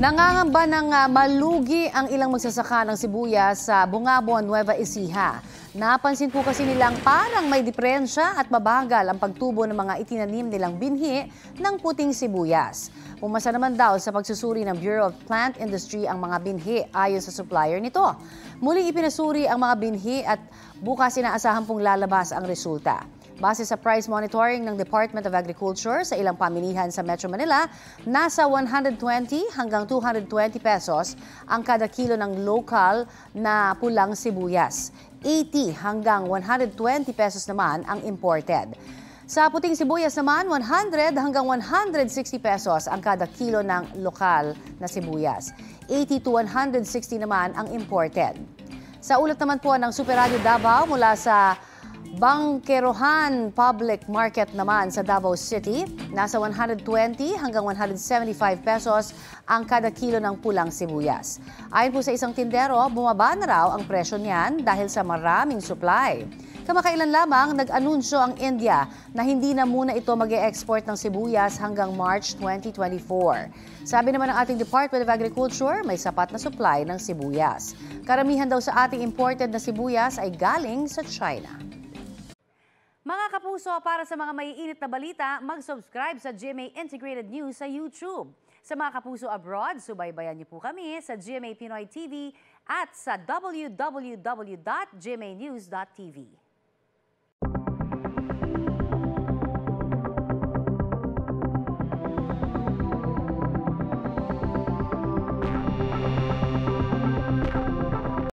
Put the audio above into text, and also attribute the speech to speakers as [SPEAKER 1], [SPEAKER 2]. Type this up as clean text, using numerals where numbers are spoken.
[SPEAKER 1] Nangangamba ng malugi ang ilang magsasaka ng sibuyas sa Bungabon, Nueva Ecija. Napansin po kasi nilang parang may diferensya at mabagal ang pagtubo ng mga itinanim nilang binhi ng puting sibuyas. Pumasa naman daw sa pagsusuri ng Bureau of Plant Industry ang mga binhi ayon sa supplier nito. Muling ipinasuri ang mga binhi at bukas inaasahan pong lalabas ang resulta. Base sa price monitoring ng Department of Agriculture sa ilang pamilihan sa Metro Manila, nasa 120 hanggang 220 pesos ang kada kilo ng local na pulang sibuyas. 80 hanggang 120 pesos naman ang imported. Sa puting sibuyas naman, 100 hanggang 160 pesos ang kada kilo ng lokal na sibuyas. 80 to 160 naman ang imported. Sa ulat naman po ng Super Radio Davao mula sa Bangkerohan Public Market naman sa Davao City, nasa 120 hanggang 175 pesos ang kada kilo ng pulang sibuyas. Ayon po sa isang tindero, bumaba na raw ang presyo niyan dahil sa maraming supply. Kamakailan lamang nag-anunsyo ang India na hindi na muna ito mag-e-export ng sibuyas hanggang March 2024. Sabi naman ng ating Department of Agriculture, may sapat na supply ng sibuyas. Karamihan daw sa ating imported na sibuyas ay galing sa China. Mga kapuso, para sa mga maiinit na balita, mag-subscribe sa GMA Integrated News sa YouTube. Sa mga kapuso abroad, subaybayan niyo po kami sa GMA Pinoy TV at sa www.gmanews.tv.